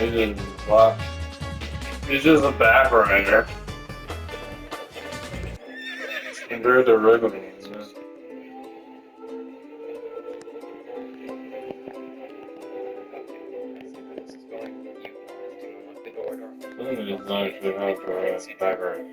It's just what? It's just a background compared to regular ones. I think it's nice to have a background.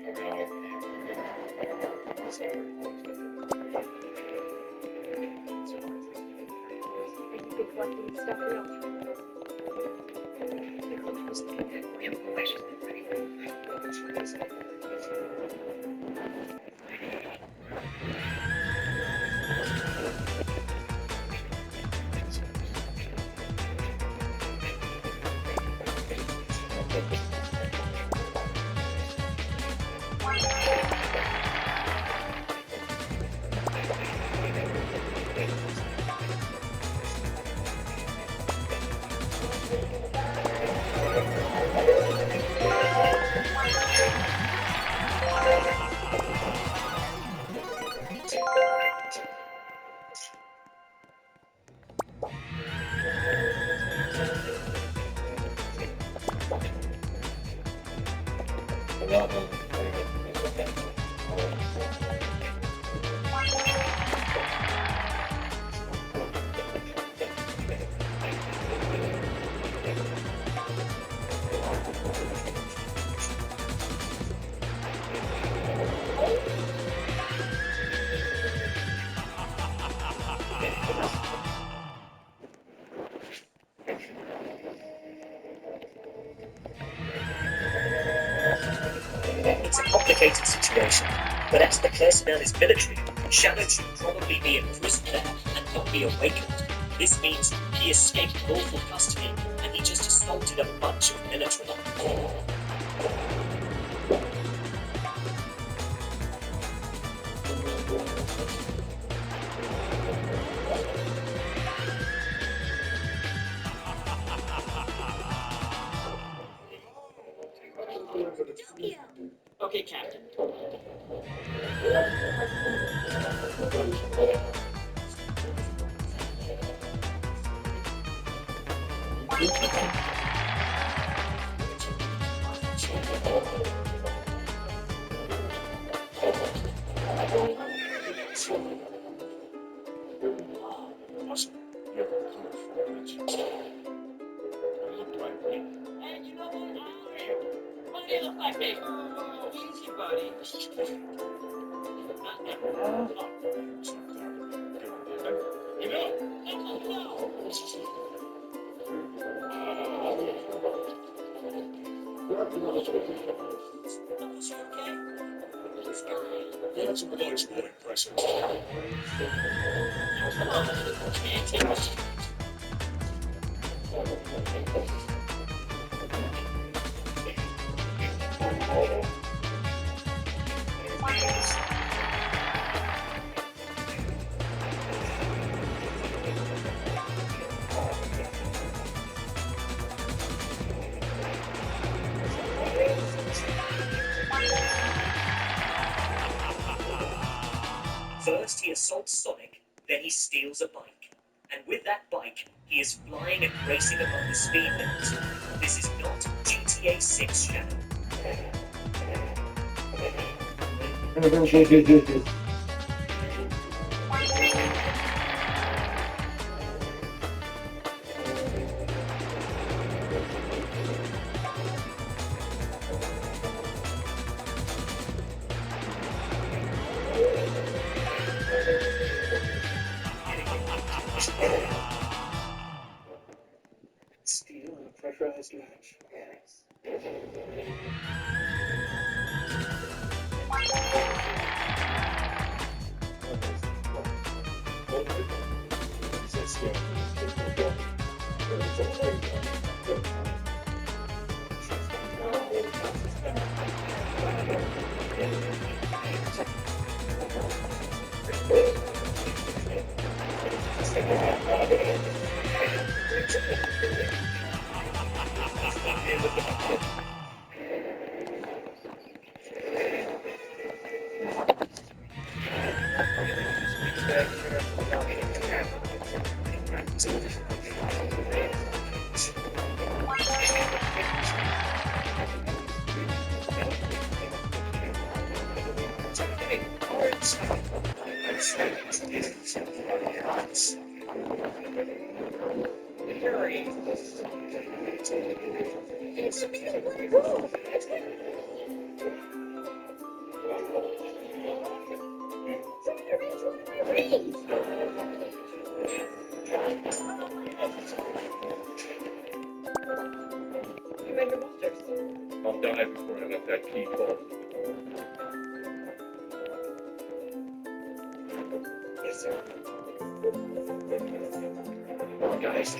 It's a complicated situation, but as the personnel is military, Shadow should probably be imprisoned there and not be awakened. This means he escaped lawful custody and he just assaulted a bunch of military. Okay, Captain. And you know what do you look like me? Easy, buddy. That's much more impressive. First, he assaults Sonic, then he steals a bike. And with that bike, he is flying and racing above the speed limit. This is not GTA 6 Shadow. Steal in a pressurized match. I'll die before I let that key fall. Yes, sir. Guys.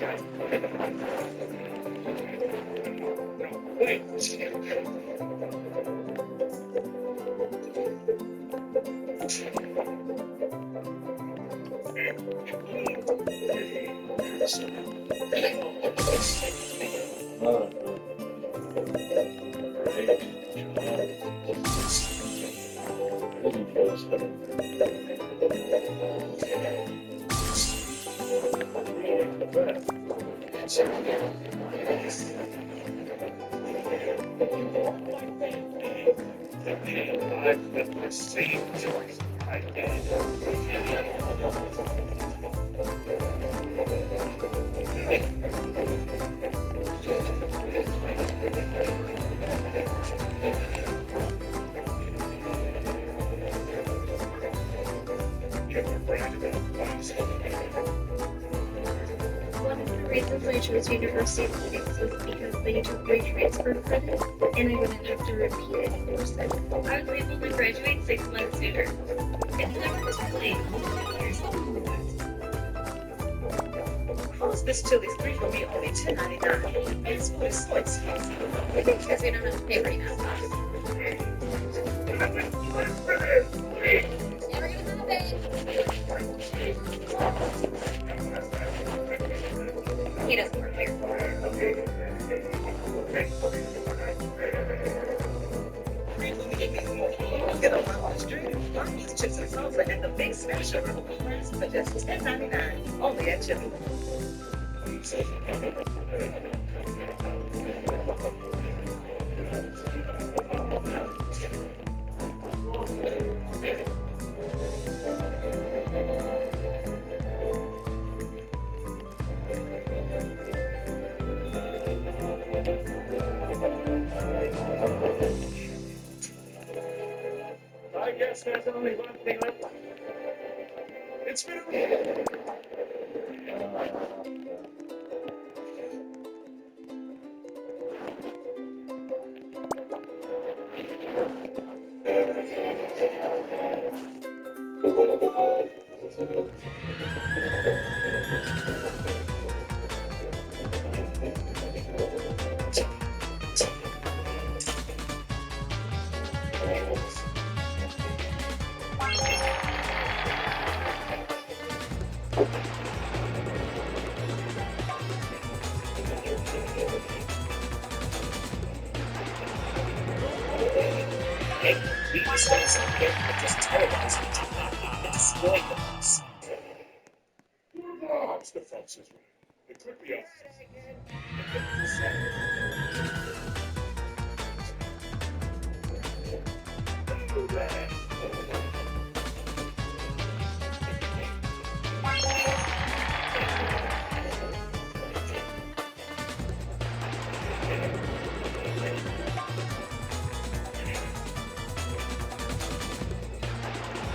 One of the reasons I chose University of Phoenix was because they took my transfer credit and I wouldn't have to repeat it for 7. I was able to graduate 6 months sooner. It's never too late. Cost this chili free for me only $10.99. It's for slice. Because we don't have to pay right now. Never gonna pay. He doesn't work here. Get on my own street. Find these chips and salsa and the big smash of for just $10.99. Only at Chili. I guess there's only one thing left. It's food. Okay, we discovered something here that just terrorized the town and destroyed the place. Perhaps the fox is right. It could be us.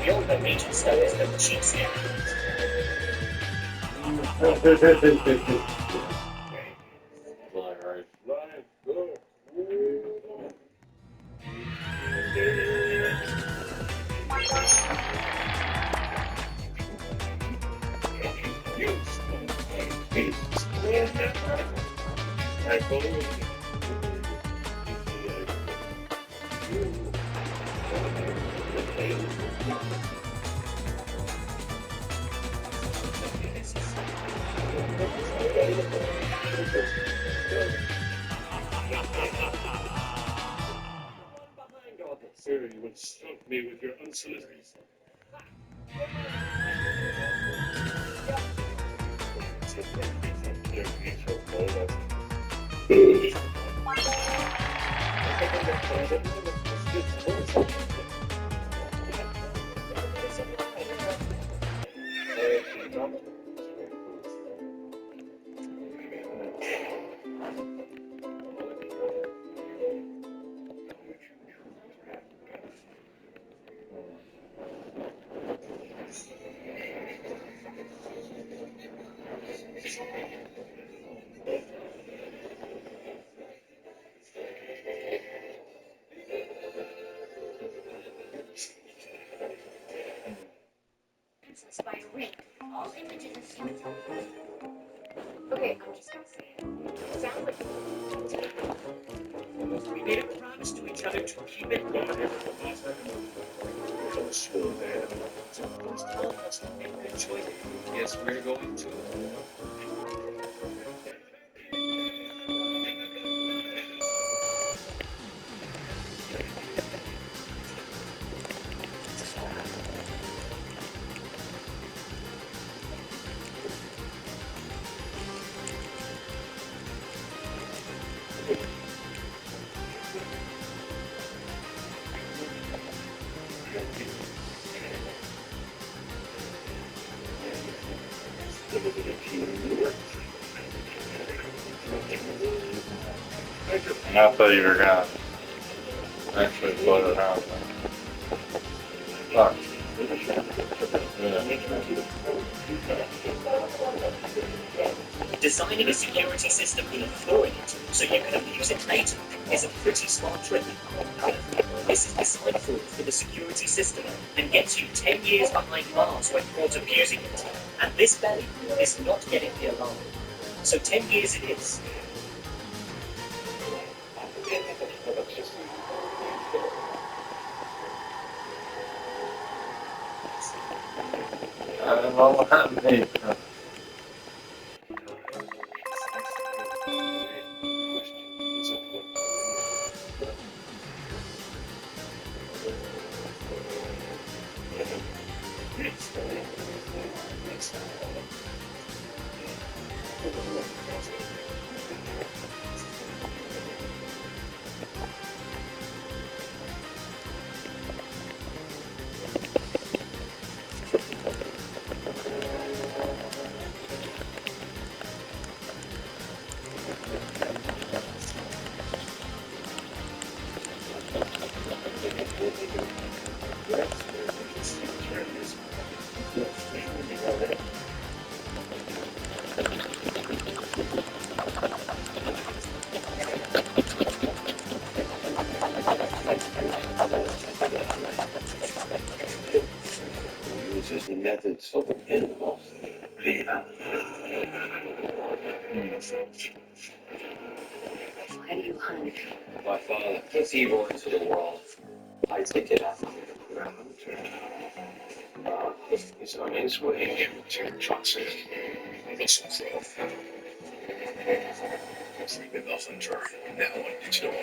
We all know Agent Snow is the cheap scare. Right, go. I follow Sir, you would stump me with your unsolicited. Princess by a ring. All images of human. Okay, I'm just gonna say it. Sounds like We made a promise to each other to keep it quiet. Sure, man. So please tell us to make good choices. Yes, we're going to. And I thought you were gonna actually blow it out. Fuck. Designing a security system with a flaw in it so you can abuse it later is a pretty smart trick. This is designed for the security system and gets you 10 years behind bars when caught abusing it. And this belly is not getting the alarm. So 10 years it is. I don't know what happened. uses the methods of the animals. Why do you hunt? My father puts evil into the world. I take it out. He's on his way to Johnson. Listen, Sleeping Messenger, now on digital.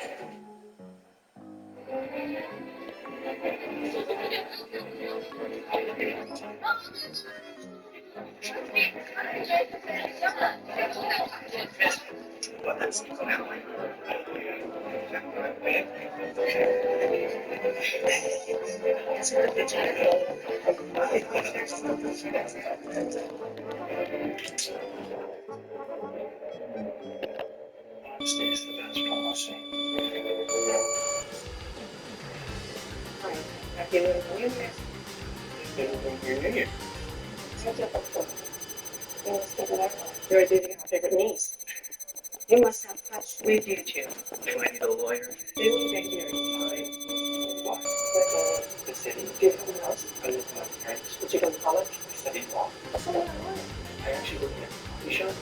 You're dating our favorite niece. You must have touch. We do too. Do I need a lawyer? They will make you fine. Why? The city. Do you have a house? I live with my parents. Did you go to college? I studied law. That's what I want. I actually work here. You sure?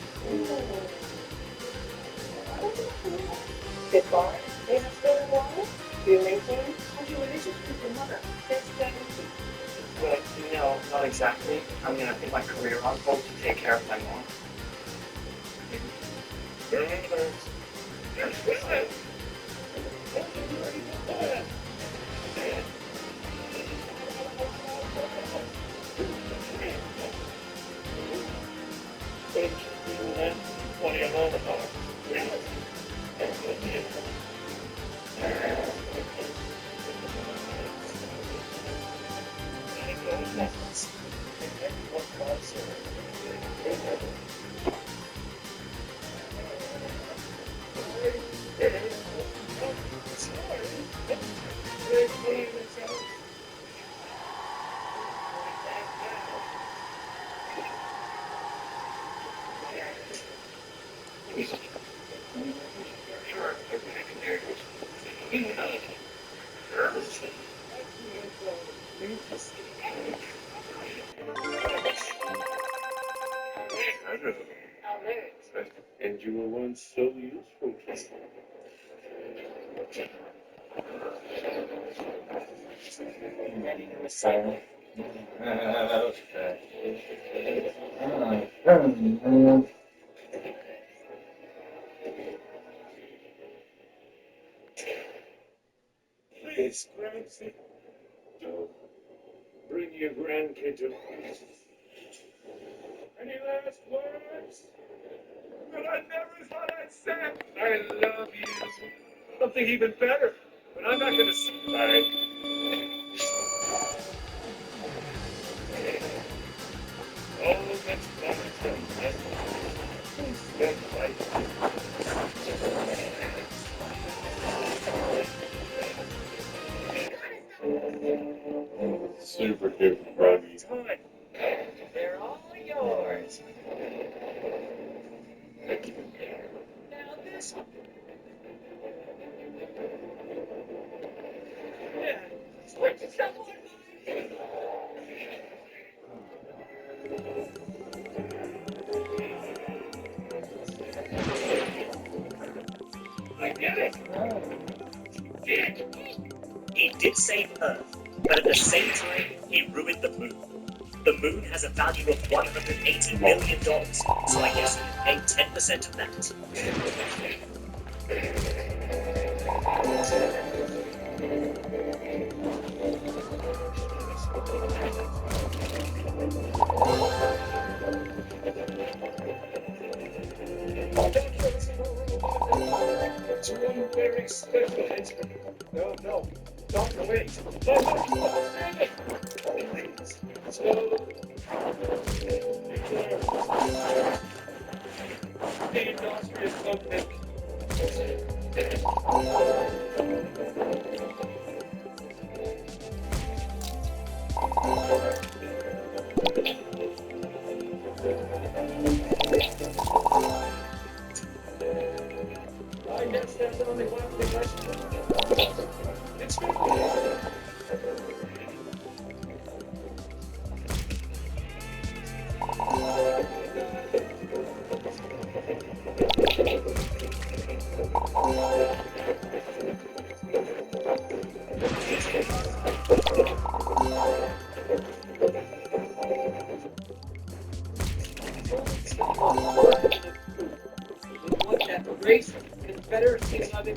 Goodbye. They have stolen water? Do you maintain? How's your relationship with your mother? That's guaranteed. Well, no, not exactly. I'm gonna put my career on hold to take care of my mom. And you were once so useful to me. Please, Grancy, don't bring your grandkid to me. Any last words? But I never thought I'd said I love you. Something even better. But I'm not gonna say. Oh, that's fine. That's right. Super duper grubby. Time. They're all yours. Now this one. Yeah. Wait, it's not one. I get it. He did save Earth, but at the same time, he ruined the moon. The moon has a value of $180 million, so I guess he paid 10% of that. It's one very special instrument. No, Doctor, wait. No, please. So, be careful. The industrious public. I guess there's only one thing I should do. It's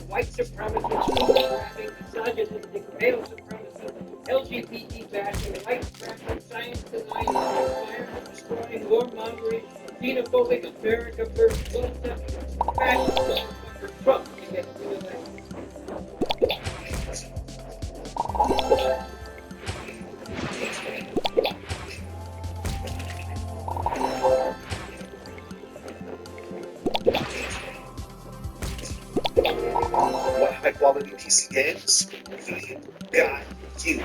white supremacist, grabbing, misogynistic, male supremacist, LGBT bashing, white trash, science denying, fire destroying, warmongering, xenophobic America first, fascist motherfucker Trump can get reelected. Want high quality PC games? Got you.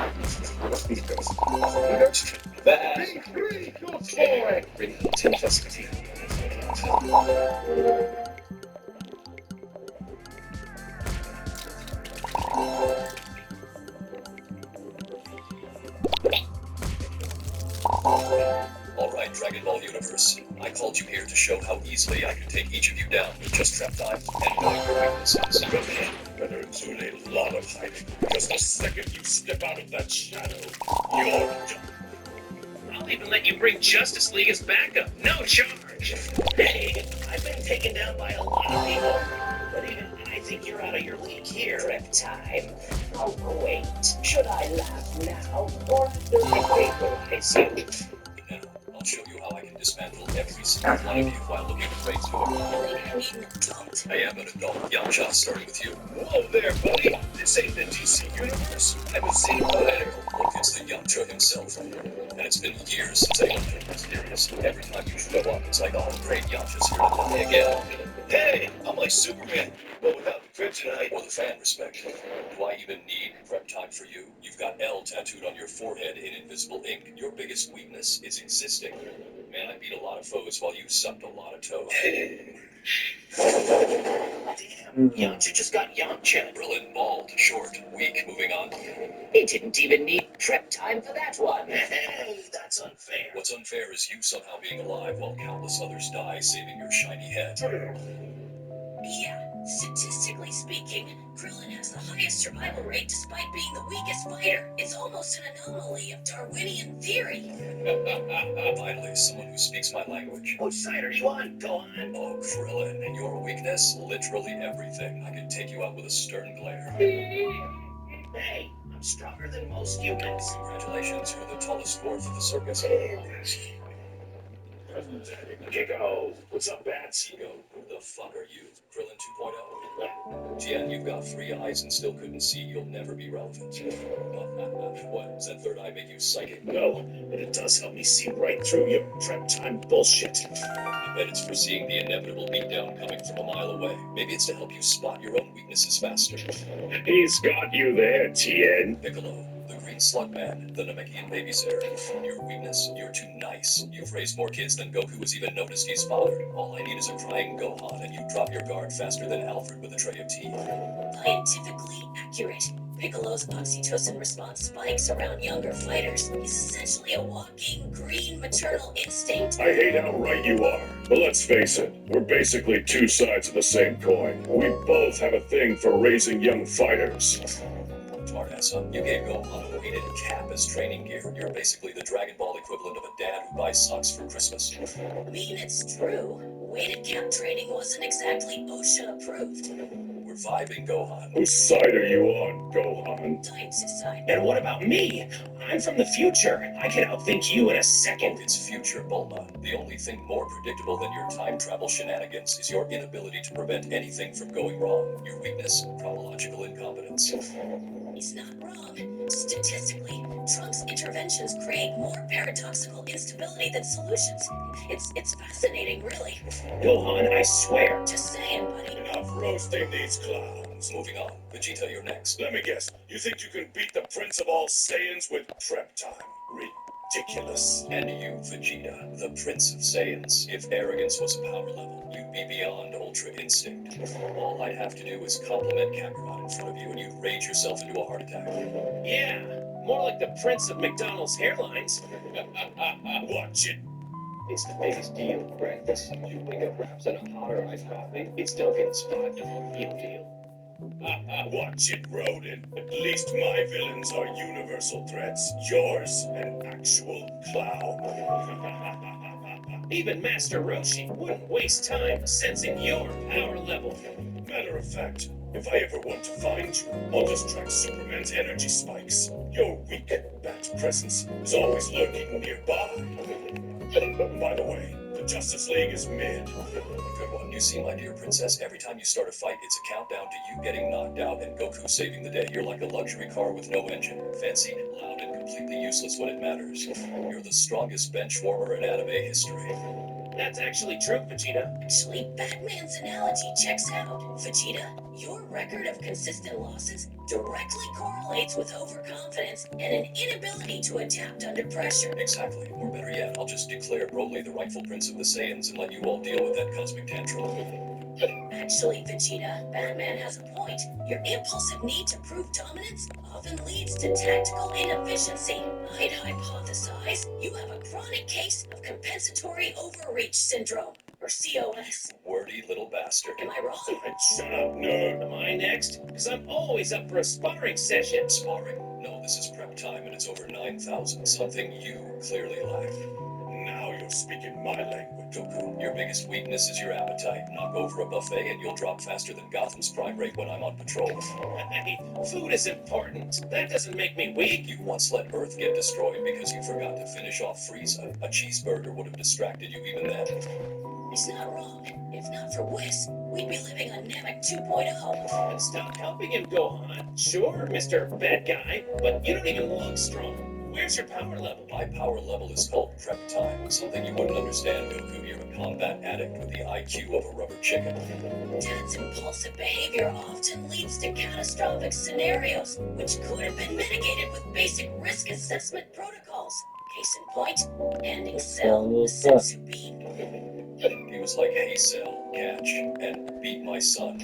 Bad. Be good boy. Bring out 10 festivity. Alright, Dragon Ball Universe. I called you here to show how easily I can take each of you down with just trap time and knowing your weaknesses. Better too late, a lot of hiding. Just the second you step out of that shadow, you're done. I'll even let you bring Justice League as backup. No charge. Hey, I've been taken down by a lot of people, but even I think you're out of your league here. Prep time. Oh, wait. Should I laugh now or after I vaporize you? Now, I'll show you how I can dismantle every single one of you while looking great to it. Really, I need an adult. I am an adult. Yamcha, starting with you. Whoa there, buddy. This ain't the DC universe. I haven't seen a fighter. Look, it's the Yamcha himself. And it's been years since anyone took him serious. Every time you show up, it's like, oh, great, Yamcha's here to play again. Hey, I'm like Superman, but without the kryptonite. Or the fan respect. Do I even need prep time for you? You've got L tattooed on your forehead in invisible ink. Your biggest weakness is existing. Man, I beat a lot of foes while you sucked a lot of toes. Damn, Yamcha just got Yamcha. Krillin, bald, short, weak. Moving on. He didn't even need prep time for that one. Hey, that's unfair. What's unfair is you somehow being alive while countless others die, saving your shiny head. Yeah, statistically speaking, Krillin has the highest survival rate despite being the weakest fighter. It's almost an anomaly of Darwinian theory. Finally, someone who speaks my language. Which side are you on? Go on. Oh, Krillin, and your weakness? Literally everything. I can take you out with a stern glare. Hey, I'm stronger than most humans. Congratulations, you're the tallest dwarf of the circus. Gecko, what's up, Bats? Ego, who the fuck are you? Krillin 2.0? Tien, you've got 3 eyes and still couldn't see, you'll never be relevant. What, does that third eye make you psychic? No, but it does help me see right through your prep time bullshit. I bet it's for seeing the inevitable beatdown coming from a mile away. Maybe it's to help you spot your own weaknesses faster. He's got you there, Tien. Piccolo, the green slug man, the Namekian babysitter. Your weakness? You're too nice. You've raised more kids than Goku has even noticed he's fathered. All I need is a crying Gohan, and you drop your guard faster than Alfred with a tray of tea. Scientifically accurate. Piccolo's oxytocin response spikes around younger fighters. He's essentially a walking green maternal instinct. I hate how right you are. But let's face it, we're basically two sides of the same coin. We both have a thing for raising young fighters. Smartass, you gave Gohan a weighted cap as training gear. You're basically the Dragon Ball equivalent of a dad who buys socks for Christmas. I mean, it's true. Weighted cap training wasn't exactly OSHA approved. We're vibing, Gohan. Whose side are you on, Gohan? Time's aside. And what about me? I'm from the future. I can outthink you in a second. It's future Bulma. The only thing more predictable than your time travel shenanigans is your inability to prevent anything from going wrong. Your weakness, chronological incompetence. He's not wrong. Statistically, Trunks' interventions create more paradoxical instability than solutions. It's fascinating, really. Gohan, I swear. Just saying, buddy. Enough roasting these clowns. Moving on. Vegeta, you're next. Let me guess, you think you can beat the Prince of all Saiyans with prep time? Ridiculous. And you, Vegeta, the Prince of Saiyans. If arrogance was a power level, you'd be beyond Ultra Instinct. All I'd have to do is compliment Kakarot in front of you and you'd rage yourself into a heart attack. Yeah, more like the Prince of McDonald's Hairlines. Watch it. It's the biggest deal at breakfast. You wake up wraps in a hotter iced coffee. It's Dunkin's $5 meal deal. Watch it, Rodin. At least my villains are universal threats. Yours, an actual clown. Even Master Roshi wouldn't waste time sensing your power level. Matter of fact, If I ever want to find you, I'll just track Superman's energy spikes. Your weak bat presence is always lurking nearby. By the way, the Justice League is mid. Good one. You see, my dear princess, every time you start a fight, it's a countdown to you getting knocked out and Goku saving the day. You're like a luxury car with no engine. Fancy, loud, and completely useless when it matters. You're the strongest bench warmer in anime history. That's actually true, Vegeta. Actually, Batman's analogy checks out. Vegeta, your record of consistent losses directly correlates with overconfidence and an inability to adapt under pressure. Exactly. Or better yet, I'll just declare Broly the rightful prince of the Saiyans and let you all deal with that cosmic tantrum. Actually, Vegeta, Batman has a point. Your impulsive need to prove dominance often leads to tactical inefficiency. I'd hypothesize you have a chronic case of compensatory overreach syndrome, or COS. Wordy little bastard. Am I wrong? Shut up, nerd. Am I next? Because I'm always up for a sparring session. Sparring? No, this is prep time and it's over 9,000. Something you clearly lack. Now you're speaking my language. Goku, your biggest weakness is your appetite. Knock over a buffet and you'll drop faster than Gotham's crime rate when I'm on patrol. Hey, food is important. That doesn't make me weak. You once let Earth get destroyed because you forgot to finish off Frieza. A cheeseburger would have distracted you even then. It's not wrong. If not for Whis, we'd be living on Namek 2.0. And stop helping him, Gohan. Sure, Mr. Bad Guy, but you don't even look strong. Where's your power level? My power level is called prep time. Something you wouldn't understand, Goku. You're a combat addict with the IQ of a rubber chicken. Dad's impulsive behavior often leads to catastrophic scenarios, which could have been mitigated with basic risk assessment protocols. Case in point, ending Cell Senzu Bean. He was like, hey, Cell, catch, and beat my son.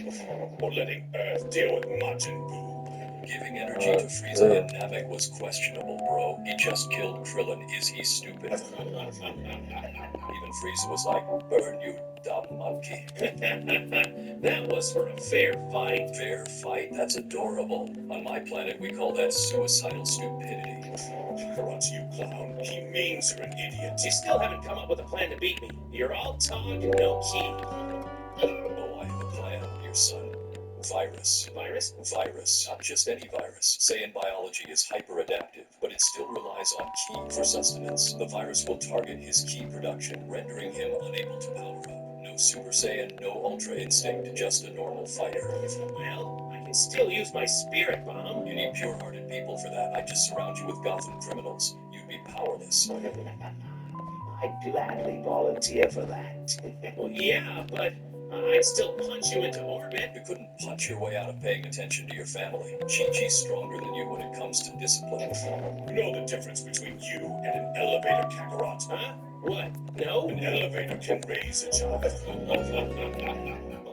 Or letting Earth deal with Majin Buu. Giving energy to Frieza and Namek was questionable, bro. He just killed Krillin. Is he stupid? Even Frieza was like, burn, you dumb monkey. That was for a fair fight. Fair fight? That's adorable. On my planet, we call that suicidal stupidity. Karate, you clown. He means you're an idiot. You still haven't come up with a plan to beat me. You're all talk, no key. Oh, I have a plan, your son. Virus. Virus? Virus. Not just any virus. Saiyan biology is hyper-adaptive, but it still relies on ki for sustenance. The virus will target his ki production, rendering him unable to power up. No Super Saiyan, no Ultra Instinct, just a normal fighter. Well, I can still use my spirit bomb. You need pure-hearted people for that. I'd just surround you with Gotham criminals. You'd be powerless. I'd gladly volunteer for that. Well, yeah, but I'd still punch you into orbit. You couldn't punch your way out of paying attention to your family. Chi-Chi's stronger than you when it comes to discipline. You know the difference between you and an elevator Kakarot, huh? What? No? An elevator can raise a child.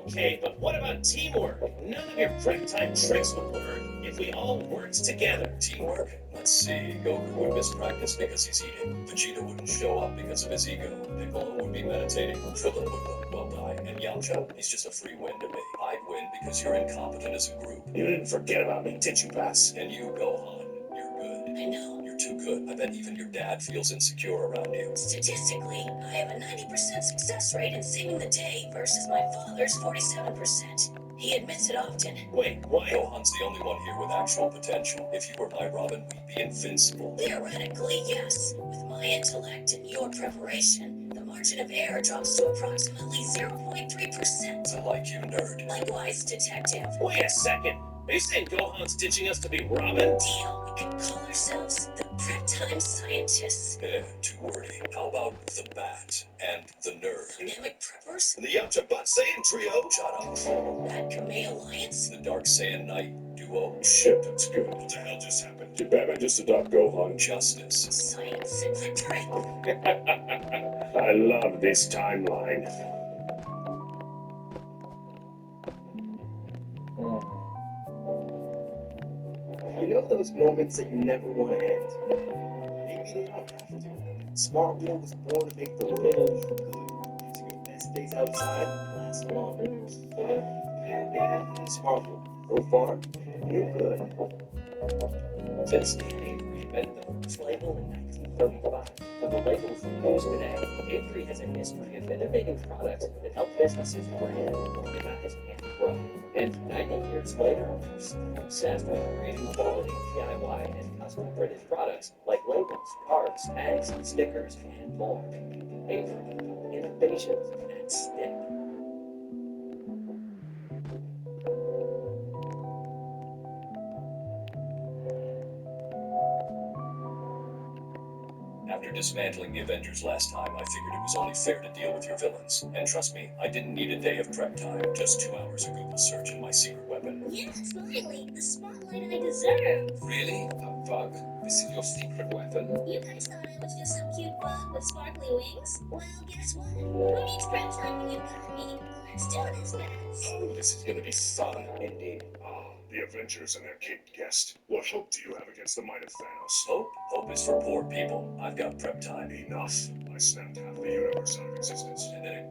Okay, but what about teamwork? None of your prep time tricks would work if we all worked together. Teamwork? Let's see. Goku would miss practice because he's eating. Vegeta wouldn't show up because of his ego. Piccolo would be meditating. Krillin would well die. And Yamcha, he's just a free win to me. I'd win because you're incompetent as a group. You didn't forget about me, did you, Bass? And you, Gohan, you're good. I know. You're too good. I bet even your dad feels insecure around you. Statistically, I have a 90% success rate in saving the day versus my father's 47%. He admits it often. Wait, why? Gohan's the only one here with actual potential. If you were my Robin, we'd be invincible. Theoretically, yes. With my intellect and your preparation, the margin of error drops to approximately 0.3%. I like you, nerd. Likewise, detective. Wait a second. Are you saying Gohan's ditching us to be Robin? Deal. We can call ourselves the Prep Time Scientists. Too wordy. How about the Bat and the Nerd? Dynamic Preppers? The Yamcha Butt Saiyan Trio? Shut up. That Kamei Alliance? The Dark Saiyan Knight duo. Shit, that's good. What the hell just happened? Did Batman just adopt Gohan? Justice. Science and victory. I love this timeline. You know those moments that you never want to end? Maybe they don't have to. Smart Will was born to make the world good. Using your best days outside last longer. Smart Will, so far, you're good. Since Avery invented the first label in 1935, but the labels used today, Avery has a history of innovating products that help businesses brand, organize, and grow. And 90 years later, I'm still obsessed with creating quality DIY and custom printed products like labels, cards, tags, stickers, and more. Avery, innovations that stick. After dismantling the Avengers last time, I figured it was only fair to deal with your villains. And trust me, I didn't need a day of prep time, just 2 hours of Google search and my secret weapon. Yes, finally, the spotlight I deserve. Really? A bug? This is your secret weapon? You guys thought I was just some cute bug with sparkly wings? Well, guess what? Who needs prep time when you've got me? Let's do this, Bats. Oh, this is gonna be fun. Indeed. Ah, the Avengers and their caped guest. What hope do you have against the might of Thanos? Hope? Hope is for poor people. I've got prep time. Enough. I snapped half the universe out of existence. And then it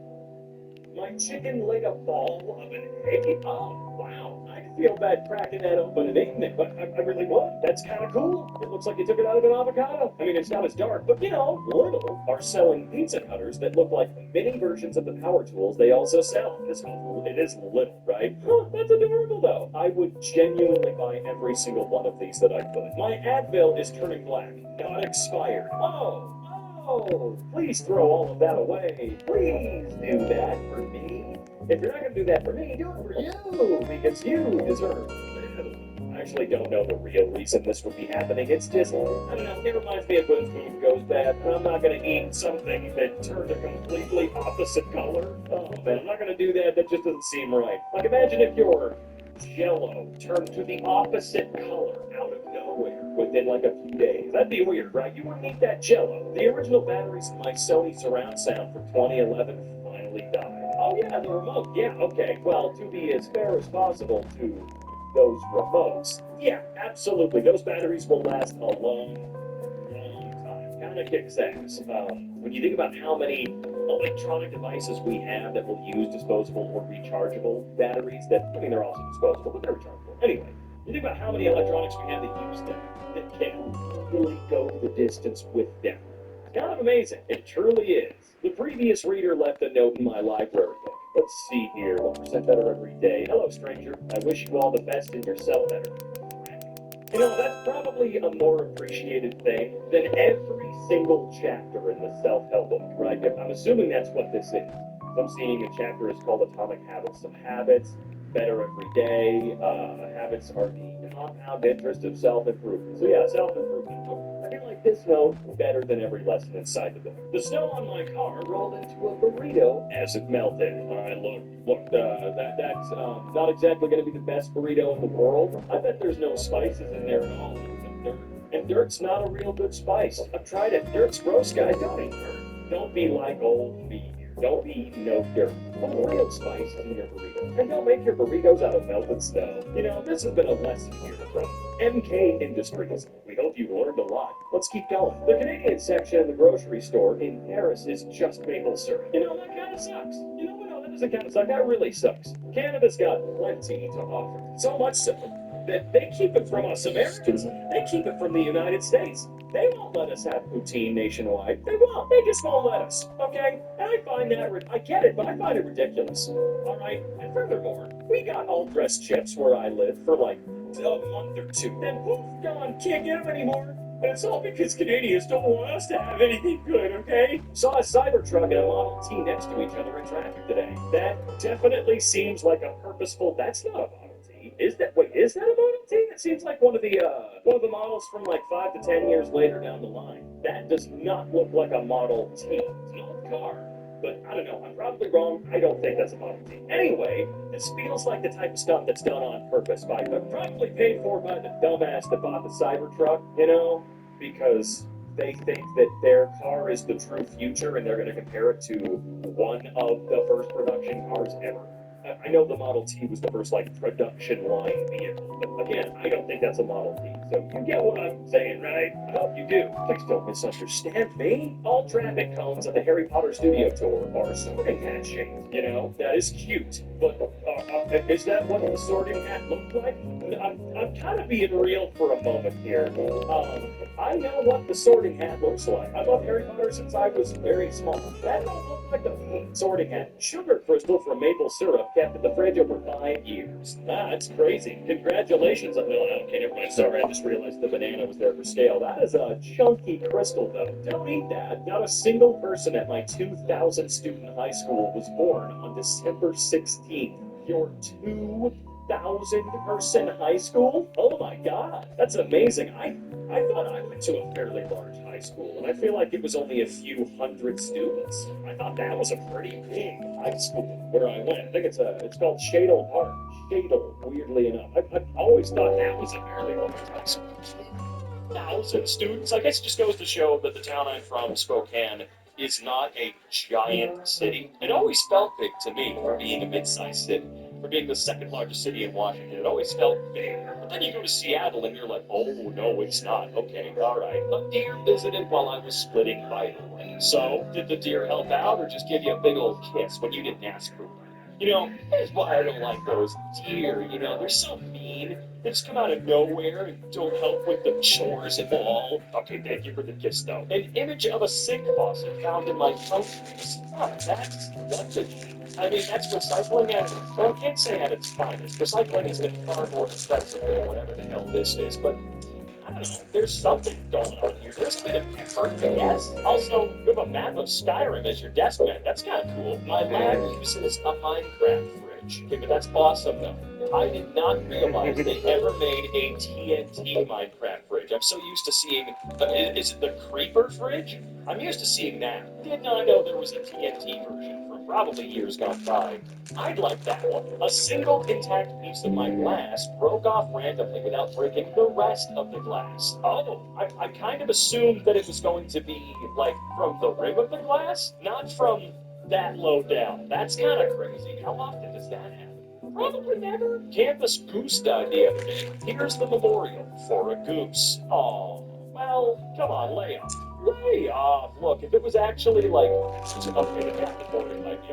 My chicken laid a ball of an egg? Oh, wow. I feel bad cracking that open and eating it, but I really would. That's kind of cool. It looks like you took it out of an avocado. I mean, it's not as dark, but you know, Little are selling pizza cutters that look like mini versions of the power tools they also sell. It is Little, right? Huh, that's adorable, though. I would genuinely buy every single one of these that I could. My Advil is turning black, not expired. Oh, please throw all of that away. Please do that for me. If you're not going to do that for me, do it for you, because you deserve it. I actually don't know the real reason this would be happening. It's just, I don't know, it reminds me of when food goes bad, and I'm not going to eat something that turned a completely opposite color. Oh, man, I'm not going to do that. That just doesn't seem right. Like, imagine if your Jell-O turned to the opposite color out of nowhere within like a few days. That'd be weird, right? You wouldn't eat that Jell-O. The original batteries in my Sony surround sound from 2011 finally died. Oh yeah, the remote. Yeah, okay. Well, to be as fair as possible to those remotes, yeah, absolutely. Those batteries will last a long time. Kind of kicks ass. When you think about how many electronic devices we have that will use disposable or rechargeable batteries, they're also disposable, but they're rechargeable. Anyway, you think about how many electronics we have that use them, that can really go the distance with them. It's kind of amazing. It truly is. The previous reader left a note in my library book. Let's see here, 1% better every day. Hello, stranger. I wish you all the best in your self-better. You know, that's probably a more appreciated thing than every single chapter in the self-help book, right? I'm assuming that's what this is. I'm seeing a chapter is called Atomic Habits. Some habits, better every day. Habits are the compound interest of self-improvement. So yeah, self-improvement book. I feel like this note better than every lesson inside the book. The snow on my car rolled into a burrito as it melted. That's not exactly going to be the best burrito in the world. I bet there's no spices in there at all. And dirt's not a real good spice. I've tried it. Dirt's gross, guys. Don't eat dirt. Don't be like old me. Don't be eating no dirt. Put real spice in your burrito. And don't make your burritos out of melted snow. You know, this has been a lesson here from MK Industries. We hope you've learned a lot. Let's keep going. The Canadian section of the grocery store in Paris is just maple syrup. You know, that kind of sucks. You know what? No, that doesn't kind of suck. That really sucks. Canada's got plenty to offer. So much so that they keep it from us Americans. They keep it from the United States. They won't let us have poutine nationwide. They won't. They just won't let us. Okay? And I find that, I get it, but I find it ridiculous. All right? And furthermore, we got all-dressed chips where I live for like a month or two. Then poof, gone. Can't get them anymore. And it's all because Canadians don't want us to have anything good, okay? Saw a Cybertruck and a Model T next to each other in traffic today. That definitely seems like a purposeful, that's not a Model T. Is that a Model T? It seems like one of the models from like 5 to 10 years later down the line. That does not look like a Model T. It's an old car. But I don't know, I'm probably wrong. I don't think that's a Model T. Anyway, this feels like the type of stuff that's done on purpose probably paid for by the dumbass that bought the Cybertruck, you know, because they think that their car is the true future and they're going to compare it to one of the first production cars ever. I know the Model T was the first, like, production line vehicle, but again, I don't think that's a Model T. So you get what I'm saying, right? I hope you do. Please don't misunderstand me. All traffic cones at the Harry Potter studio tour are sorting hat shaped. You know, that is cute, but is that what the sorting hat looked like? I'm kind of being real for a moment here. I know what the Sorting Hat looks like. I love Harry Potter since I was very small. That don't look like a Sorting Hat. Sugar crystal from maple syrup kept in the fridge over 5 years. That's crazy. Congratulations. No, okay, never mind. Sorry, I just realized the banana was there for scale. That is a chunky crystal, though. Don't eat that. Not a single person at my 2,000 student high school was born on December 16th. Your 2,000-person high school? Oh my god, that's amazing. I thought I went to a fairly large high school, and I feel like it was only a few hundred students. I thought that was a pretty big high school where I went. I think it's called Shadle Park. Shadle, weirdly enough. I always thought that was a fairly large high school. 1,000 students? I guess it just goes to show that the town I'm from, Spokane, is not a giant city. It always felt big to me for being a mid-sized city. For being the second largest city in Washington, it always felt big. But then you go to Seattle and you're like, oh no, it's not. Okay, alright. A deer visited while I was splitting vital. So, did the deer help out or just give you a big old kiss when you didn't ask for one? You know, here's why I don't like those deer, you know, they're so mean. They just come out of nowhere and don't help with the chores at all. Okay, thank you for the kiss, though. An image of a sink faucet found in my groceries. Oh, that's wonderful. I mean, that's recycling at, well, I can't say at its finest. Recycling is far more expensive than whatever the hell this is, but I don't know, there's something going on here. There's a bit of effort, yes. Also, you have a map of Skyrim as your desk mat. That's kind of cool. My lab uses a Minecraft fridge. Okay, but that's awesome, though. I did not realize they ever made a TNT Minecraft fridge. I'm so used to seeing, is it the Creeper fridge? I'm used to seeing that. Did not know there was a TNT version for probably years gone by. I'd like that one. A single intact piece of my glass broke off randomly without breaking the rest of the glass. Oh, I kind of assumed that it was going to be, like, from the rim of the glass, not from that low down. That's kind of crazy. How often does that happen? Probably never. Campus goose died the other day. Here's the memorial for a goose. Oh, well, come on, lay off. Lay off. Look, if it was actually like, okay, the memorial might be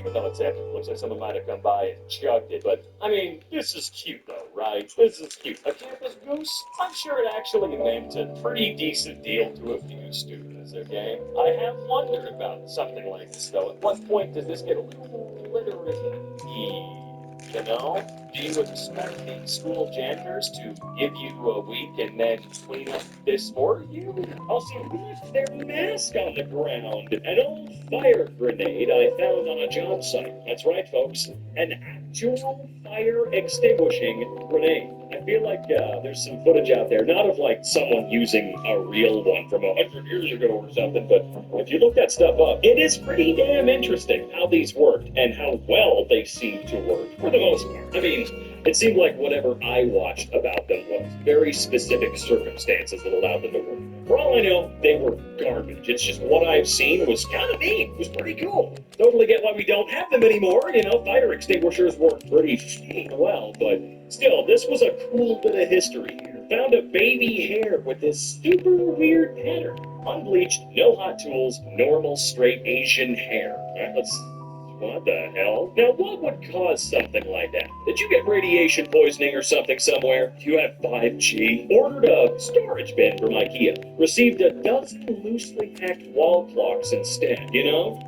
even though it's empty, it looks like someone might have come by and chugged it. But, I mean, this is cute though, right? This is cute. A campus goose? I'm sure it actually meant a pretty decent deal to a few students, okay? I have wondered about something like this though. At what point does this get a little literary? You know? Do you expect the school janitors to give you a week and then clean up this for you? Also, who left their mask on the ground? An old fire grenade I found on a job site. That's right, folks. An actual fire extinguishing grenade. I feel like there's some footage out there, not of like someone using a real one from 100 years ago or something, but if you look that stuff up, it is pretty damn interesting how these worked and how well they seem to work for the most part. I mean, it seemed like whatever I watched about them was very specific circumstances that allowed them to work. For all I know, they were garbage. It's just what I've seen was kind of neat. It was pretty cool. Totally get why we don't have them anymore. You know, fire extinguishers work pretty well, but still, this was a cool bit of history here. Found a baby hair with this super weird pattern. Unbleached, no hot tools, normal straight Asian hair. Alright, what the hell? Now, what would cause something like that? Did you get radiation poisoning or something somewhere? Do you have 5G? Ordered a storage bin from IKEA. Received a dozen loosely packed wall clocks instead, you know?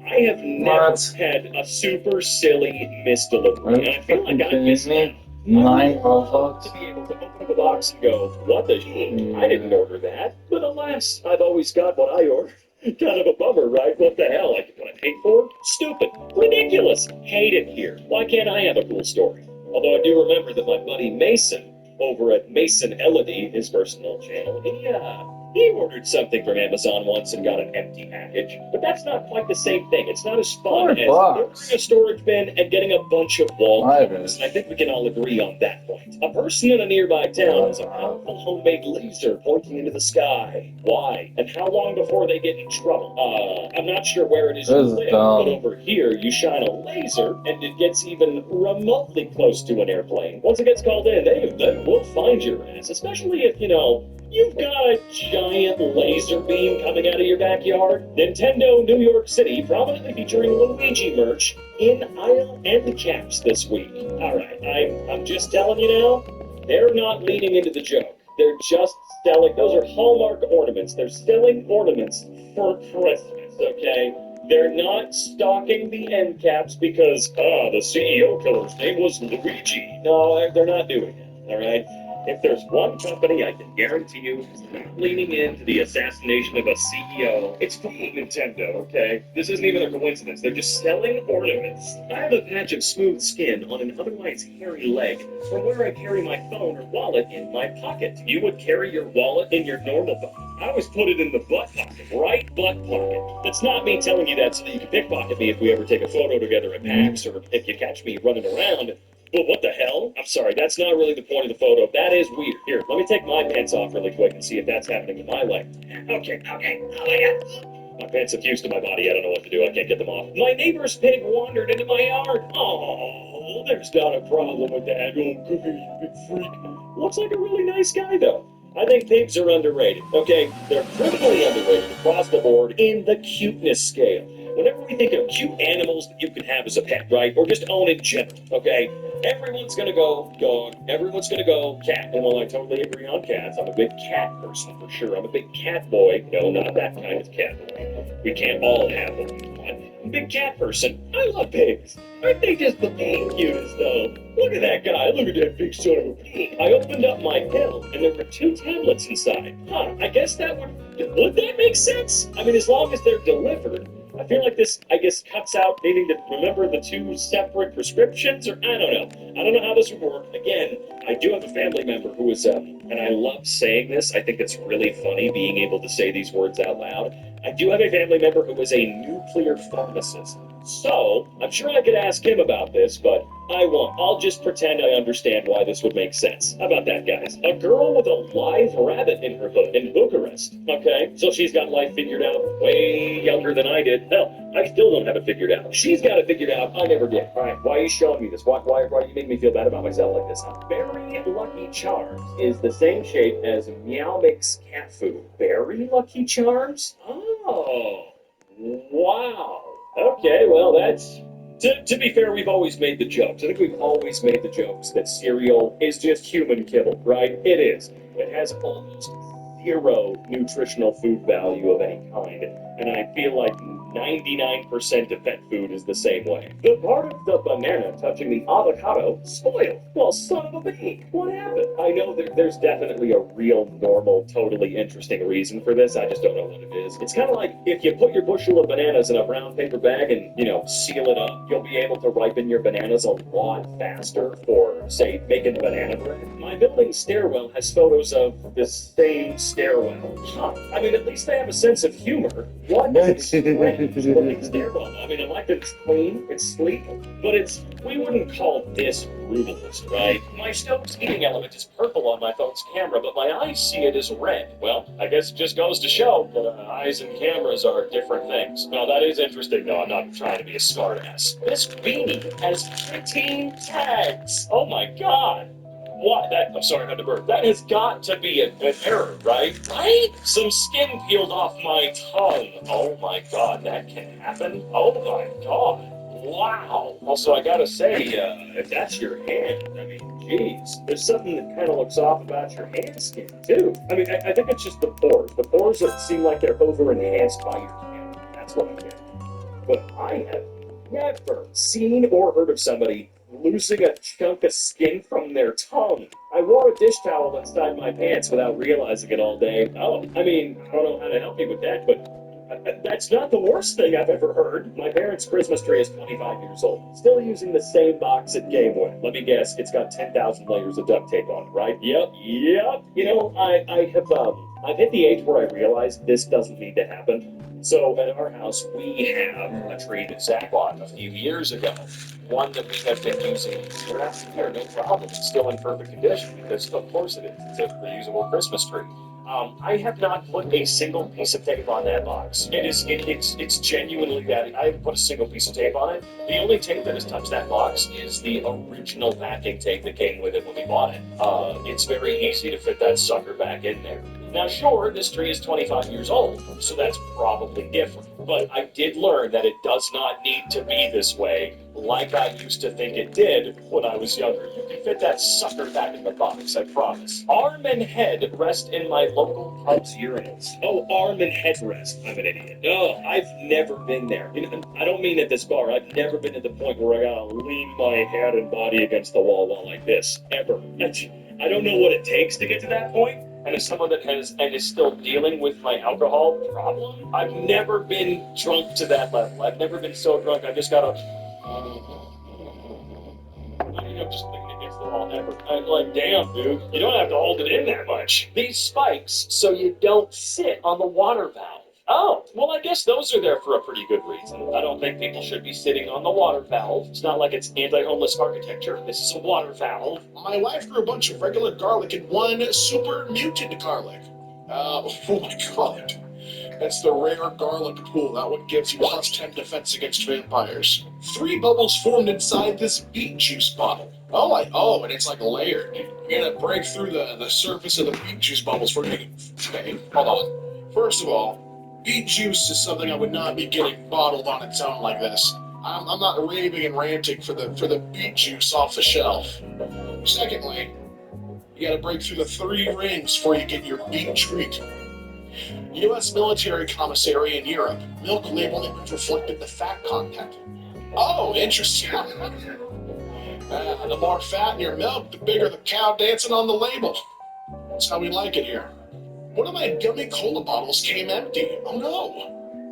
I have never had a super silly misdelivery, and I feel like I missed out. Nine Roblox. To be able to open up a box and go, what the shit? I didn't order that. But alas, I've always got what I ordered. Kind of a bummer, right? What the hell? Like what I paid for? Stupid. Ridiculous. Hate it here. Why can't I have a cool story? Although I do remember that my buddy Mason, over at Mason Elodie, his personal channel, he ordered something from Amazon once and got an empty package. But that's not quite the same thing. It's not as fun as ordering a storage bin and getting a bunch of wall clocks. And I think we can all agree on that point. A person in a nearby town has a powerful homemade laser pointing into the sky. Why? And how long before they get in trouble? I'm not sure where it is you live, but over here you shine a laser and it gets even remotely close to an airplane. Once it gets called in, they will find your ass, especially if, you know, you've got a giant laser beam coming out of your backyard. Nintendo New York City prominently featuring Luigi merch in aisle end caps this week. Alright, I'm just telling you now, they're not leaning into the joke. They're just selling, those are Hallmark ornaments. They're selling ornaments for Christmas, okay? They're not stocking the end caps because, the CEO killer's name was Luigi. No, they're not doing it, all right? If there's one company I can guarantee you is not leaning into the assassination of a CEO, it's fucking Nintendo, okay? This isn't even a coincidence. They're just selling ornaments. I have a patch of smooth skin on an otherwise hairy leg from where I carry my phone or wallet in my pocket. You would carry your wallet in your normal pocket. I always put it in the butt pocket, right butt pocket. That's not me telling you that so that you can pickpocket me if we ever take a photo together at PAX or if you catch me running around. But what the hell? I'm sorry, that's not really the point of the photo. That is weird. Here, let me take my pants off really quick and see if that's happening in my leg. Okay. Oh my god. My pants are fused to my body. I don't know what to do. I can't get them off. My neighbor's pig wandered into my yard. Oh, there's not a problem with that. Oh, Cookie, you big freak. Looks like a really nice guy, though. I think pigs are underrated, okay? They're criminally underrated across the board in the cuteness scale. Whenever we think of cute animals that you can have as a pet, right? Or just own in general, okay? Everyone's gonna go dog, everyone's gonna go cat. And while I totally agree on cats, I'm a big cat person for sure. I'm a big cat boy. No, not that kind of cat boy. We can't all have what we want. I'm a big cat person. I love pigs. Aren't they just the cutest though? Look at that guy. Look at that big son of a pig. I opened up my pill and there were 2 tablets inside. I guess that would that make sense? I mean, as long as they're delivered. I feel like this, cuts out needing to remember the 2 separate prescriptions, or I don't know. I don't know how this would work. Again, I do have a family member who is, and I love saying this. I think it's really funny being able to say these words out loud. I do have a family member who is a nuclear pharmacist. So, I'm sure I could ask him about this, but I won't. I'll just pretend I understand why this would make sense. How about that, guys? A girl with a live rabbit in her hood in Bucharest. Okay, so she's got life figured out way younger than I did. Hell, I still don't have it figured out. She's got it figured out. I never did. All right, why are you showing me this? Why do you make me feel bad about myself like this? Berry Lucky Charms is the same shape as Meow Mix cat food. Berry Lucky Charms? Oh, wow. Okay, well, that's... To be fair, we've always made the jokes. I think we've always made the jokes that cereal is just human kibble, right? It is. It has almost 0 nutritional food value of any kind. And I feel like 99% of pet food is the same way. The part of the banana touching the avocado spoiled. Well, son of a bee, what happened? I know there's definitely a real, normal, totally interesting reason for this. I just don't know what it is. It's kind of like if you put your bushel of bananas in a brown paper bag and, seal it up, you'll be able to ripen your bananas a lot faster for, say, making banana bread. My building's stairwell has photos of the same stairwell. I mean, at least they have a sense of humor. What is stairwell? I mean, I like that it's clean, it's sleek, but we wouldn't call this brutalist, right? My stove's heating element is purple on my phone's camera, but my eyes see it as red. Well, I guess it just goes to show that eyes and cameras are different things. Now, that is interesting, though. I'm not trying to be a smartass. This beanie has 15 tags. Oh my god. What? I'm sorry, I had to burp. That has got to be an error, right? Right? Some skin peeled off my tongue. Oh my god, that can happen? Oh my god. Wow. Also, I gotta say, if that's your hand, I mean, jeez, there's something that kind of looks off about your hand skin, too. I mean, I think it's just the pores. The pores that seem like they're over-enhanced by your hand. That's what I'm getting. But I have never seen or heard of somebody losing a chunk of skin from their tongue. I wore a dish towel inside my pants without realizing it all day. Oh, I mean, I don't know how to help you with that, but that's not the worst thing I've ever heard. My parents' Christmas tree is 25 years old. Still using the same box it came with. Let me guess, it's got 10,000 layers of duct tape on it, right? Yep. I've hit the age where I realize this doesn't need to happen. So at our house, we have a tree that Zach bought a few years ago. One that we have been using year after year, no problem. It's still in perfect condition because, of course, it is. It's a reusable Christmas tree. I have not put a single piece of tape on that box. It's genuinely that. I haven't put a single piece of tape on it. The only tape that has touched that box is the original packing tape that came with it when we bought it. It's very easy to fit that sucker back in there. Now, sure, this tree is 25 years old, so that's probably different. But I did learn that it does not need to be this way, like I used to think it did when I was younger. You can fit that sucker back in the box, I promise. Arm and head rest in my local pub's urinals. Oh, arm and head rest. I'm an idiot. No, I've never been there. You know, I don't mean at this bar. I've never been to the point where I gotta lean my head and body against the wall like this. Ever. I don't know what it takes to get to that point. And as someone that has and is still dealing with my alcohol problem, I've never been drunk to that level. I've never been so drunk. I just gotta. I'm just leaning against the wall ever. I'm like, damn, dude, you don't have to hold it in that much. These spikes, so you don't sit on the water valve. Oh, well, I guess those are there for a pretty good reason. I don't think people should be sitting on the water valve. It's not like it's anti-homeless architecture. This is a water valve. My wife grew a bunch of regular garlic and one super mutant garlic. Oh my god. That's the rare garlic pool. That one gives you plus 10 defense against vampires. 3 bubbles formed inside this beet juice bottle. Oh, and it's like layered. You're gonna break through the surface of the beet juice bubbles for me. Okay, hold on. First of all, beet juice is something I would not be getting bottled on its own like this. I'm not raving and ranting for the beet juice off the shelf. Secondly, you gotta break through the 3 rings before you get your beet treat. U.S. military commissary in Europe. Milk label image reflected the fat content. Oh, interesting. The more fat in your milk, the bigger the cow dancing on the label. That's how we like it here. One of my gummy cola bottles came empty. Oh no.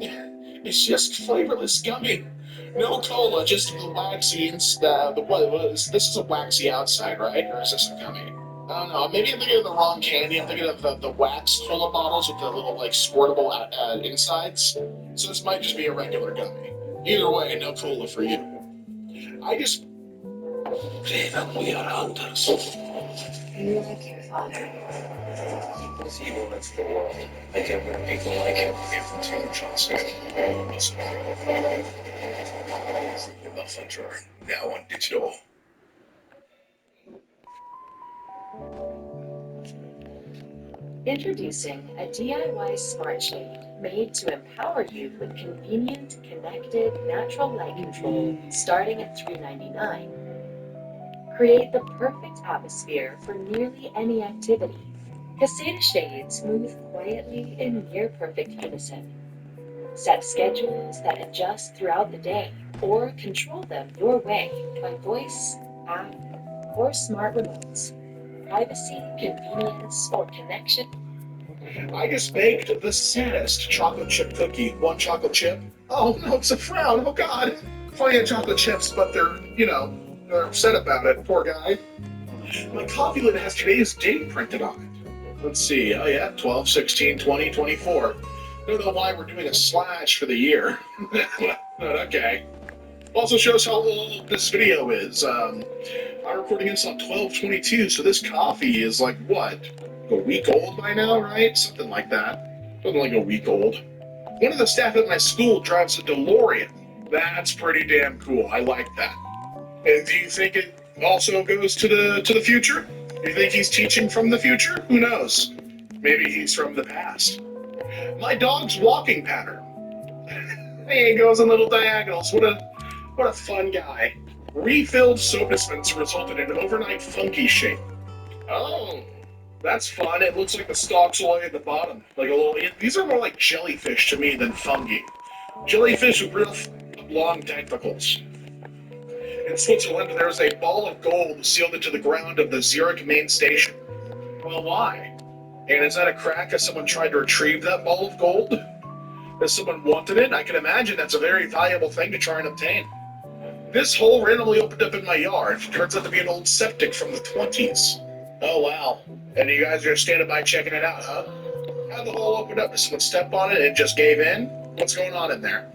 It's just flavorless gummy. No cola, just the waxy this is a waxy outside, right? Or is this a gummy? I don't know. Maybe I'm thinking of the wrong candy. I'm thinking of the wax cola bottles with the little like squirtable insides. So this might just be a regular gummy. Either way, no cola for you. I just. Raven, we are hunters. You like your father. This evil that's the world. I get where people like him give them too much answer. Listen, the Muff Hunter, now on digital. Introducing a DIY smart shade made to empower you with convenient, connected, natural light control starting at $3.99. Create the perfect atmosphere for nearly any activity. Caseta shades move quietly in near-perfect unison. Set schedules that adjust throughout the day or control them your way by voice, app, or smart remotes. Privacy, convenience, or connection. I just baked the saddest chocolate chip cookie. 1 chocolate chip. Oh no, it's a frown. Oh god. Funny had chocolate chips, but they're upset about it. Poor guy. My coffee lid has today's date printed on it. Let's see. Oh yeah, 12, 16, 20, 24. Don't know why we're doing a slash for the year. But okay. Also shows how old this video is. I'm recording this on 12/22, so this coffee is like, what? A week old by now, right? Something like that. Something like a week old. One of the staff at my school drives a DeLorean. That's pretty damn cool. I like that. And do you think it also goes to the future? Do you think he's teaching from the future? Who knows? Maybe he's from the past. My dog's walking pattern. He goes in little diagonals. What a fun guy. Refilled soap dispenser resulted in overnight funky shape. Oh, that's fun. It looks like the stalks all the way at the bottom. Like a little. These are more like jellyfish to me than fungi. Jellyfish with real long tentacles. In Switzerland, there is a ball of gold sealed into the ground of the Zurich main station. Well, why? And is that a crack as someone tried to retrieve that ball of gold? As someone wanted it? I can imagine that's a very valuable thing to try and obtain. This hole randomly opened up in my yard. Turns out to be an old septic from the 20s. Oh, wow. And you guys are standing by checking it out, huh? How'd the hole open up? Did someone step on it and it just gave in? What's going on in there?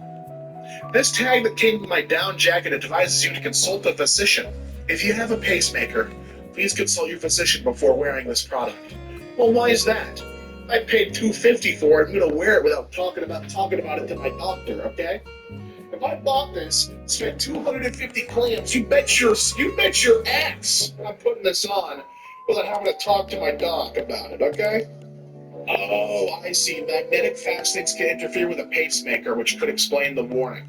This tag that came with my down jacket advises you to consult a physician. If you have a pacemaker, please consult your physician before wearing this product. Well, why is that? I paid $250 for it. I'm gonna wear it without talking about it to my doctor, okay? If I bought this, spent 250 clams, you bet your ass I'm putting this on without having to talk to my doc about it, okay? Oh, I see. Magnetic fastenings can interfere with a pacemaker, which could explain the warning.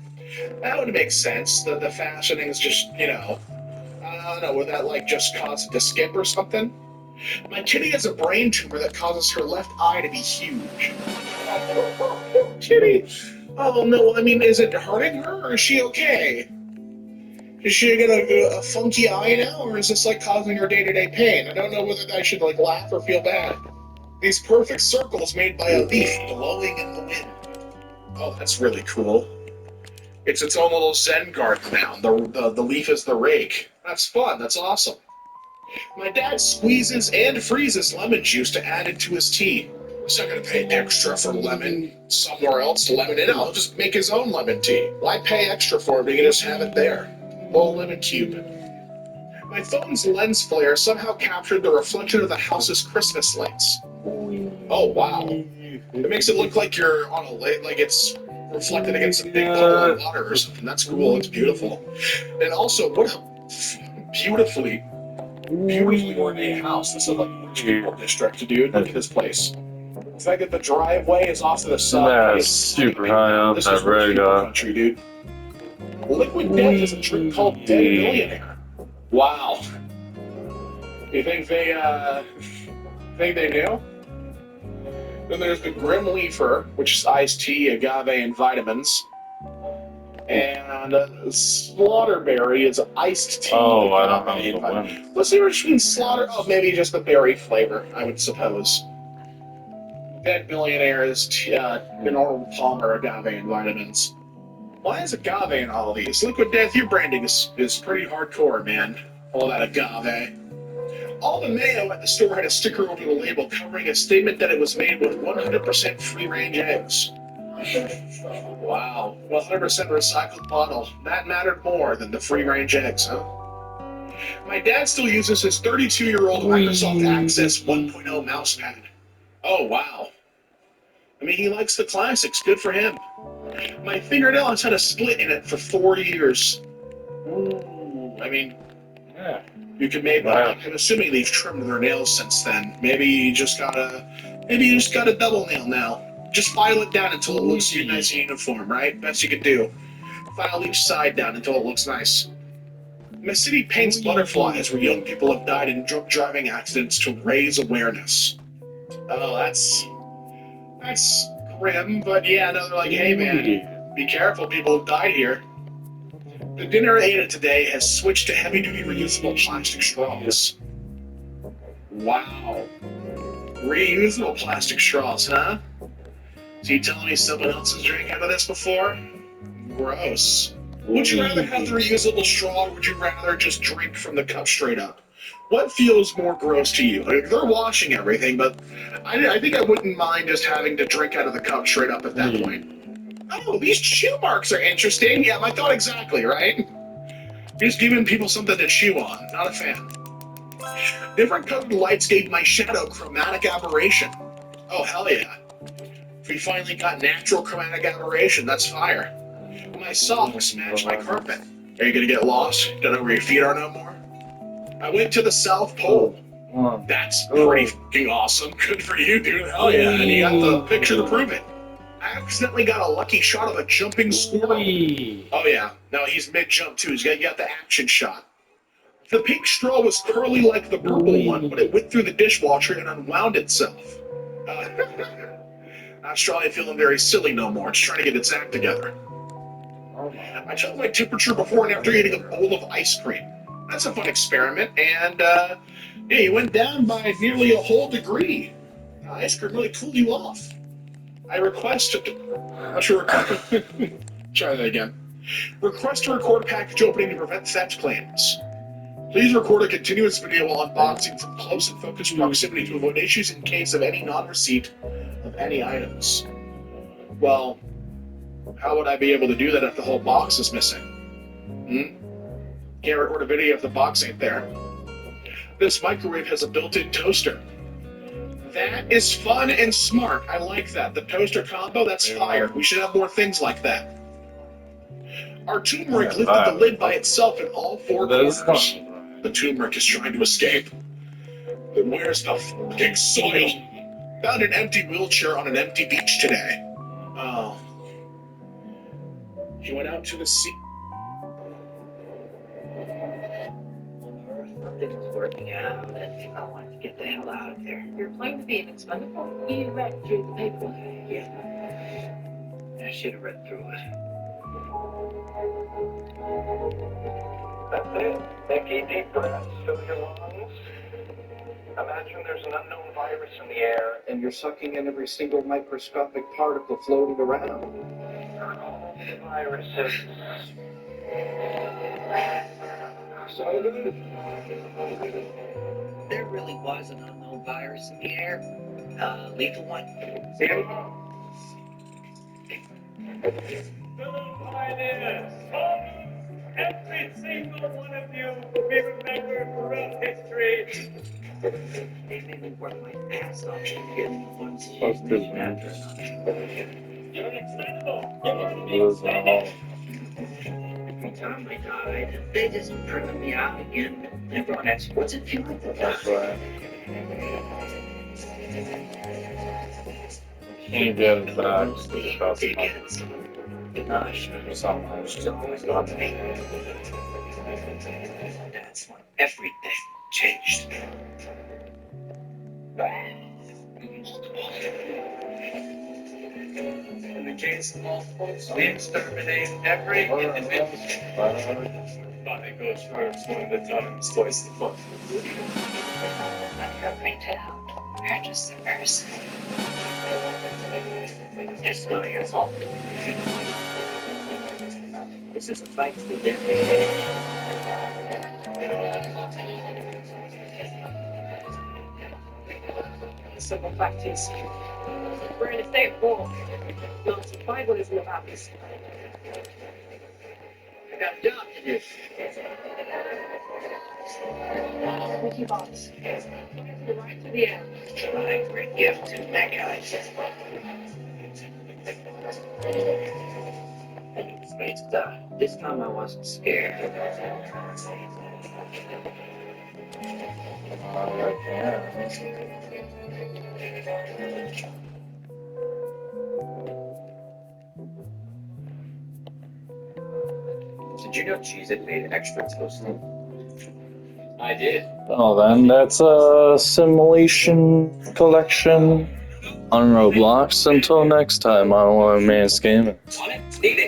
That would make sense. The fastenings just, I don't know, would that like just cause it to skip or something? My kitty has a brain tumor that causes her left eye to be huge. Kitty! Oh no, I mean, is it hurting her or is she okay? Is she get a funky eye now, or is this like causing her day-to-day pain? I don't know whether I should like laugh or feel bad. These perfect circles made by a leaf blowing in the wind. Oh, that's really cool. It's its own little Zen garden now. The leaf is the rake. That's fun. That's awesome. My dad squeezes and freezes lemon juice to add into his tea. He's not going to pay extra for lemon somewhere else to lemon it out. He'll just make his own lemon tea. Why pay extra for it? We can just have it there. Little lemon cube. My phone's lens flare somehow captured the reflection of the house's Christmas lights. Oh, wow. It makes it look like you're on a lake, like it's reflected against a big puddle of water or something. That's cool. It's beautiful. And also, what a beautifully ornate house. This is like a rich people district, dude. Look at this place. The fact that the driveway is off to the side. That's super high up This that is rich people radar. country, dude. Liquid Death is a drink called Dead Millionaire. Wow. You think they knew? Then there's the Grim Leafer, which is iced tea, agave, and vitamins. And Slaughterberry is iced tea. Oh, I don't agave, know and the vitamins. one. What's the difference between Slaughter? Oh, maybe just the berry flavor, I would suppose. Dead Millionaire is Arnold Palmer, agave, and vitamins. Why is agave in all of these? Liquid Death, your branding is pretty hardcore, man. All that agave. All the mayo at the store had a sticker over the label covering a statement that it was made with 100% free-range eggs. Wow, 100% recycled bottle. That mattered more than the free-range eggs, huh? My dad still uses his 32-year-old Microsoft Access 1.0 mousepad. Oh, wow. I mean, he likes the classics. Good for him. My fingernail has had a split in it for 4 years. Ooh, I mean, yeah. You could maybe. Wow. I'm assuming they've trimmed their nails since then. Maybe you just got a double nail now. Just file it down until it looks nice and uniform, right? Best you could do. File each side down until it looks nice. My city paints butterflies where young people have died in drunk driving accidents to raise awareness. Oh, that's grim, but yeah, no, they're like, hey man, be careful, people have died here. The dinner I ate today has switched to heavy-duty reusable plastic straws. Wow. Reusable plastic straws, huh? So you telling me someone else has drank out of this before? Gross. Would you rather have the reusable straw, or would you rather just drink from the cup straight up? What feels more gross to you? Like, they're washing everything, but I think I wouldn't mind just having to drink out of the cup straight up at that point. Oh, these chew marks are interesting. Yeah, I thought exactly, right? Just giving people something to chew on. Not a fan. Different colored lights gave my shadow chromatic aberration. Oh, hell yeah. We finally got natural chromatic aberration. That's fire. My socks match my carpet. Are you gonna get lost? Don't know where your feet are no more? I went to the South Pole. That's pretty fucking awesome. Good for you, dude. Hell yeah. And you got the picture to prove it. I accidentally got a lucky shot of a jumping squirrel. Oh yeah. No, he's mid-jump too. You got the action shot. The pink straw was curly like the purple one, but it went through the dishwasher and unwound itself. Not strongly feeling very silly no more. It's trying to get its act together. I checked my temperature before and after eating a bowl of ice cream. That's a fun experiment, and yeah, you went down by nearly a whole degree. Ice cream really cooled you off. I request try that again. Request to record package opening to prevent theft claims. Please record a continuous video while unboxing from close and focused proximity to avoid issues in case of any non-receipt of any items. Well, how would I be able to do that if the whole box is missing? Can't record a video if the box ain't there. This microwave has a built-in toaster. That is fun and smart. I like that. The toaster combo, that's fire. We should have more things like that. Our turmeric lifted the lid by itself in all four corners. The turmeric is trying to escape. But where's the fucking soil? Found an empty wheelchair on an empty beach today. Oh. He went out to the sea. Something was working out, and I wanted to get the hell out of there. You're claimed to be an expendable. You read through the paperwork. Yeah. I should have read through it. That's it. Take a deep breath. Fill your lungs. Imagine there's an unknown virus in the air. And you're sucking in every single microscopic particle floating around. All the viruses. There really was an unknown virus in the air. Lethal one. Fellow pioneers, every single one of you will be remembered throughout history. They made me work my ass off to get one That's good, man. after another. You're expendable. You're going to be It was expendable. Every time I died, they just bring me out again. Everyone asks, what's it feel like to That's die? right. You get into that. Mostly That's dickheads. Gosh, something. it's always got me. That's when everything changed. In the case of multiples, we exterminate every individual. Body goes first, one at a time, it's twice the fun. You're printed out. You're just a person. It's not your fault. This is a fight to the death. The simple fact is, we're in a state of war. Non-survival isn't about this. I got a job to do. Mickey Box. Right to the end. My great gift to mankind. And it was made to die. This time I wasn't scared. Did you know Cheez-It made extra toasty? I did. Oh, then that's a simulation collection on Roblox. Until next time on One Man's Gaming. On it, need it.